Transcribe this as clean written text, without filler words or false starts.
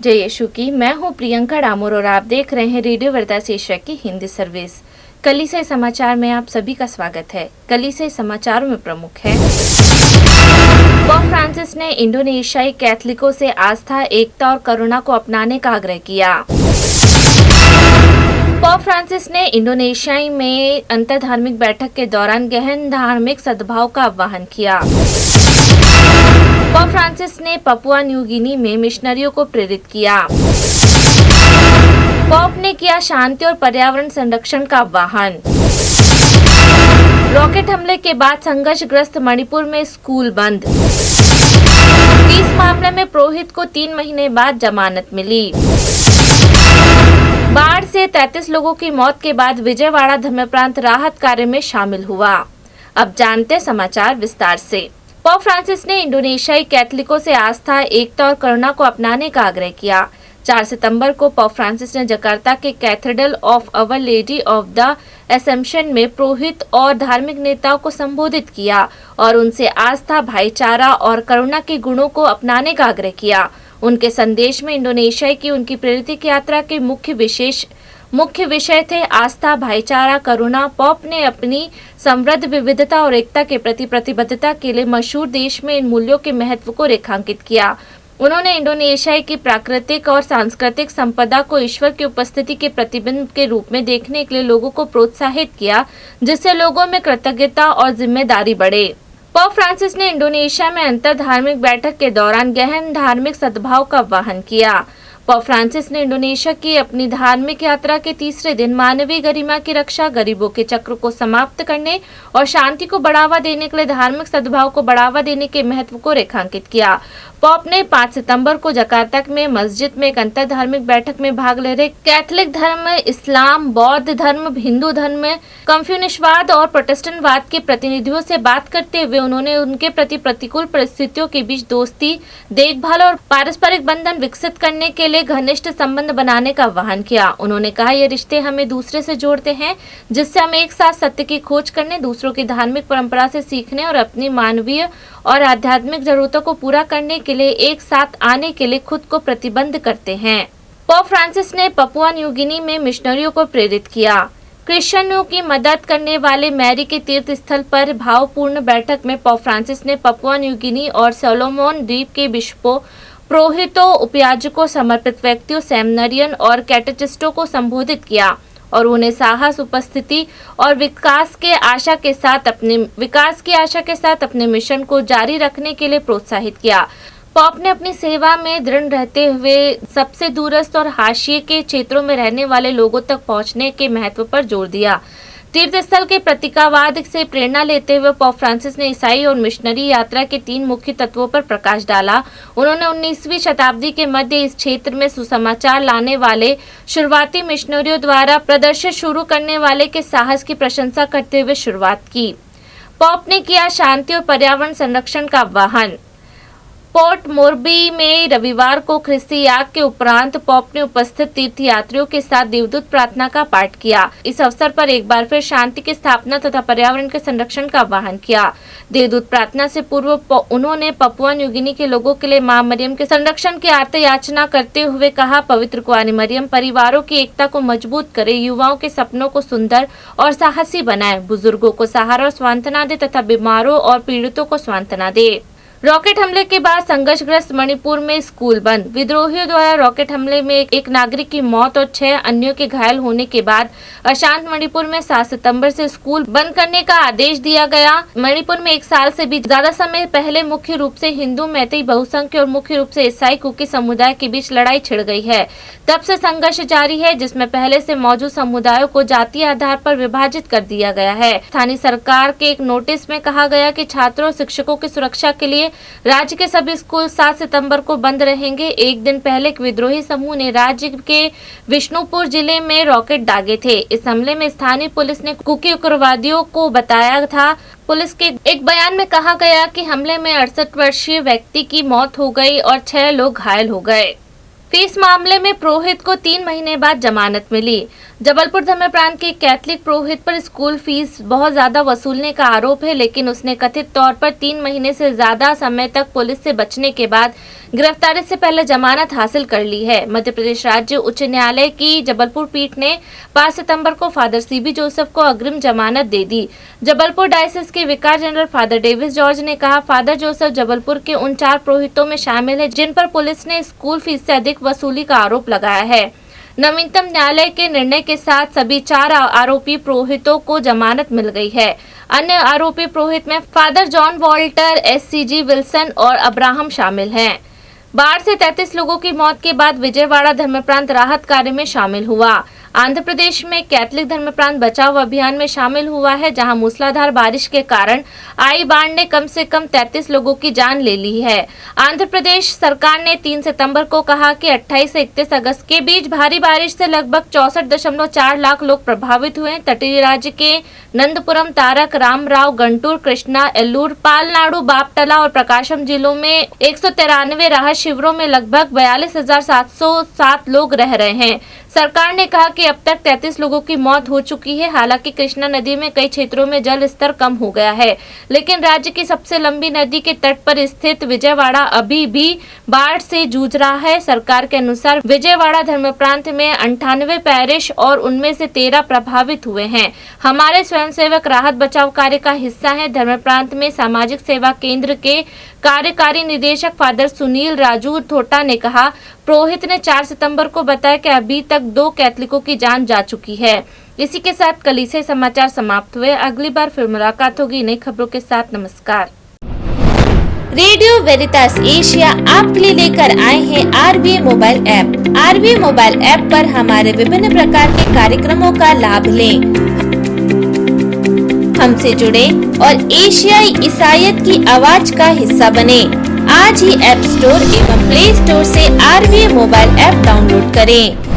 जय यीशु की। मैं हूं प्रियंका डामोर और आप देख रहे हैं रेडियो वर्दा शीर्षक की हिंदी सर्विस। कलीसिया समाचार में आप सभी का स्वागत है। कलीसिया समाचारों में प्रमुख है, पोप फ्रांसिस ने इंडोनेशियाई कैथलिकों से आस्था, एकता और करुणा को अपनाने का आग्रह किया। पोप फ्रांसिस ने इंडोनेशिया में अंतर धार्मिक बैठक के दौरान गहन धार्मिक सद्भाव का आह्वान किया। पोप फ्रांसिस ने पपुआ न्यू गिनी में मिशनरियों को प्रेरित किया। पोप ने किया शांति और पर्यावरण संरक्षण का आह्वान। रॉकेट हमले के बाद संघर्षग्रस्त मणिपुर में स्कूल बंद। इस मामले में पुरोहित को 3 महीने बाद जमानत मिली। बाढ़ से 33 लोगों की मौत के बाद विजयवाड़ा धर्मप्रांत राहत कार्य में शामिल हुआ। अब जानते समाचार विस्तार से। पोप फ्रांसिस ने इंडोनेशियाई कैथलिकों से आस्था, एकता और करुणा को अपनाने का आग्रह किया। 4 सितंबर को पोप फ्रांसिस ने जकार्ता के cathedral of our lady of the assumption में पुरोहित और धार्मिक नेताओं को संबोधित किया और उनसे आस्था, भाईचारा और करुणा के गुणों को अपनाने का आग्रह किया। उनके संदेश में इंडोनेशिया की उनकी प्रेरित यात्रा के मुख्य विषय थे आस्था, भाईचारा, करुणा। पोप ने अपनी समृद्ध विविधता और एकता के प्रति प्रतिबद्धता के लिए मशहूर देश में इन मूल्यों के महत्व को रेखांकित किया। उन्होंने इंडोनेशिया की प्राकृतिक और सांस्कृतिक संपदा को ईश्वर की उपस्थिति के प्रतिबिंब के रूप में देखने के लिए लोगों को प्रोत्साहित किया, जिससे लोगों में कृतज्ञता और जिम्मेदारी बढ़े। पोप फ्रांसिस ने इंडोनेशिया में अंतर धार्मिक बैठक के दौरान गहन धार्मिक सद्भाव का आह्वान किया। पोप फ्रांसिस ने इंडोनेशिया की अपनी धार्मिक यात्रा के तीसरे दिन मानवीय गरिमा की रक्षा, गरीबों के चक्र को समाप्त करने और शांति को बढ़ावा देने के लिए धार्मिक सद्भाव को बढ़ावा देने के महत्व को रेखांकित किया। पोप ने 5 सितंबर को जकार्ता में मस्जिद में एक अंतर धार्मिक बैठक में भाग ले रहे कैथलिक धर्म, इस्लाम, बौद्ध धर्म, हिंदू धर्म, कम्युनिस्टवाद और प्रोटेस्टेंटवाद के प्रतिनिधियों से बात करते हुए उन्होंने उनके प्रति प्रतिकूल परिस्थितियों के बीच दोस्ती, देखभाल और पारस्परिक बंधन विकसित करने के लिए घनिष्ठ संबंध बनाने का आह्वान किया। उन्होंने कहा, ये रिश्ते हमें दूसरे से जोड़ते हैं, जिससे हम एक साथ सत्य की खोज करने, दूसरों की धार्मिक परंपरा से सीखने और अपनी मानवीय और आध्यात्मिक जरूरतों को पूरा करने के लिए एक साथ आने के लिए खुद को प्रतिबद्ध करते हैं। पोप फ्रांसिस ने पपुआ न्यू गिनी में मिशनरियों को प्रेरित किया। क्रिश्चियनों की मदद करने वाले मैरी के तीर्थ स्थल पर भावपूर्ण बैठक में पोप फ्रांसिस ने पपुआ न्यू गिनी और सोलोमन द्वीप के बिशपों, पुरोहितों, उपयाजकों, समर्पित व्यक्तियों, सेमिनरियन और कैटेचिस्टों को संबोधित किया और उन्हें साहस, उपस्थिति और विकास की आशा के साथ अपने मिशन को जारी रखने के लिए प्रोत्साहित किया। पोप ने अपनी सेवा में दृढ़ रहते हुए सबसे दूरस्थ और हाशिए के क्षेत्रों में रहने वाले लोगों तक पहुंचने के महत्व पर जोर दिया। तीर्थस्थल के प्रतीकावाद से प्रेरणा लेते हुए पोप फ्रांसिस ने ईसाई और मिशनरी यात्रा के 3 मुख्य तत्वों पर प्रकाश डाला। उन्होंने 19वीं शताब्दी के मध्य इस क्षेत्र में सुसमाचार लाने वाले शुरुआती मिशनरियों द्वारा प्रदर्शन शुरू करने वाले के साहस की प्रशंसा करते हुए शुरुआत की। पोप ने किया शांति और पर्यावरण संरक्षण का आह्वान। पोर्ट मोरबी में रविवार को ख्रिस्ती याग के उपरांत पोप ने उपस्थित तीर्थयात्रियों के साथ देवदूत प्रार्थना का पाठ किया। इस अवसर पर एक बार फिर शांति की स्थापना तथा पर्यावरण के संरक्षण का आह्वान किया। देवदूत प्रार्थना से पूर्व उन्होंने पपुआ न्यू गिनी के लोगों के लिए मां मरियम के संरक्षण की आर्त याचना करते हुए कहा, पवित्र कुंवारी मरियम परिवारों की एकता को मजबूत करे, युवाओं के सपनों को सुंदर और साहसी बनाए, बुजुर्गों को सहारा और सांत्वना दे तथा बीमारों और पीड़ितों को सांत्वना दे। रॉकेट हमले के बाद संघर्षग्रस्त मणिपुर में स्कूल बंद। विद्रोहियों द्वारा रॉकेट हमले में एक नागरिक की मौत और 6 अन्यों के घायल होने के बाद अशांत मणिपुर में 7 सितंबर से स्कूल बंद करने का आदेश दिया गया। मणिपुर में 1 साल से भी ज्यादा समय पहले मुख्य रूप से हिंदू, मैतेई बहुसंख्य और मुख्य रूप से ईसाई कुकी समुदाय के बीच लड़ाई छिड़ गई है। तब से संघर्ष जारी है, जिसमें पहले से मौजूद समुदायों को जातीय आधार पर विभाजित कर दिया गया है। स्थानीय सरकार के एक नोटिस में कहा गया कि छात्रों और शिक्षकों की सुरक्षा के लिए राज्य के सभी स्कूल 7 सितंबर को बंद रहेंगे। एक दिन पहले एक विद्रोही समूह ने राज्य के विष्णुपुर जिले में रॉकेट दागे थे। इस हमले में स्थानीय पुलिस ने कुकी उग्रवादियों को बताया था। पुलिस के एक बयान में कहा गया कि हमले में 68 वर्षीय व्यक्ति की मौत हो गई और 6 लोग घायल हो गए। फीस मामले में पुरोहित को 3 महीने बाद जमानत मिली। जबलपुर धर्मप्रांत के कैथलिक पुरोहित पर स्कूल फीस बहुत ज्यादा वसूलने का आरोप है, लेकिन उसने कथित तौर पर 3 महीने से ज्यादा समय तक पुलिस से बचने के बाद गिरफ्तारी से पहले जमानत हासिल कर ली है। मध्य प्रदेश राज्य उच्च न्यायालय की जबलपुर पीठ ने 5 सितंबर को फादर सीबी जोसेफ को अग्रिम जमानत दे दी। जबलपुर डायसिस के विकार जनरल फादर डेविस जॉर्ज ने कहा, फादर जोसेफ जबलपुर के उन 4 पुरोहितों में शामिल है जिन पर पुलिस ने स्कूल फीस से अधिक वसूली का आरोप लगाया है। नवीनतम न्यायालय के निर्णय के साथ सभी 4 आरोपी पुरोहितों को जमानत मिल गई है। अन्य आरोपी पुरोहित में father John Walter, SCG Wilson और अब्राहम शामिल हैं। बाढ़ से 33 लोगों की मौत के बाद विजयवाड़ा धर्मप्रांत राहत कार्य में शामिल हुआ। आंध्र प्रदेश में कैथलिक धर्मप्रांत बचाव अभियान में शामिल हुआ है, जहां मूसलाधार बारिश के कारण आई बाढ़ ने कम से कम 33 लोगों की जान ले ली है। आंध्र प्रदेश सरकार ने 3 सितंबर को कहा कि 28 से 31 अगस्त के बीच भारी बारिश से लगभग 64.4 लाख लोग प्रभावित हुए। तटीय राज्य के नंदपुरम, तारक रामराव, गंटूर, कृष्णा, एल्लूर, पालनाडु, बापटला और प्रकाशम जिलों में 193 राहत शिविरों में लगभग 42,707 लोग रह रहे हैं। सरकार ने कहा कि अब तक 33 लोगों की मौत हो चुकी है। हालांकि कृष्णा नदी में कई क्षेत्रों में जल स्तर कम हो गया है, लेकिन राज्य की सबसे लंबी नदी के तट पर स्थित विजयवाड़ा अभी भी बाढ़ से जूझ रहा है। सरकार के अनुसार विजयवाड़ा धर्मप्रांत में 98 पैरिश और उनमें से 13 प्रभावित हुए हैं। हमारे स्वयंसेवक राहत बचाव कार्य का हिस्सा है। धर्मप्रांत में सामाजिक सेवा केंद्र के कार्यकारी निदेशक फादर सुनील राजू थोटा ने कहा, पुरोहित ने 4 सितंबर को बताया कि अभी तक 2 कैथलिकों की जान जा चुकी है। इसी के साथ कलीसिया समाचार समाप्त हुए। अगली बार फिर मुलाकात होगी नई खबरों के साथ। नमस्कार। रेडियो वेरितास एशिया आपके लिए लेकर आए हैं RVA mobile app. RVA mobile app पर हमारे विभिन्न प्रकार के कार्यक्रमों का लाभ लें, हमसे जुड़े और एशियाई ईसाईयत की आवाज का हिस्सा बने। आज ही ऐप स्टोर एवं प्ले स्टोर से RVA मोबाइल ऐप डाउनलोड करें।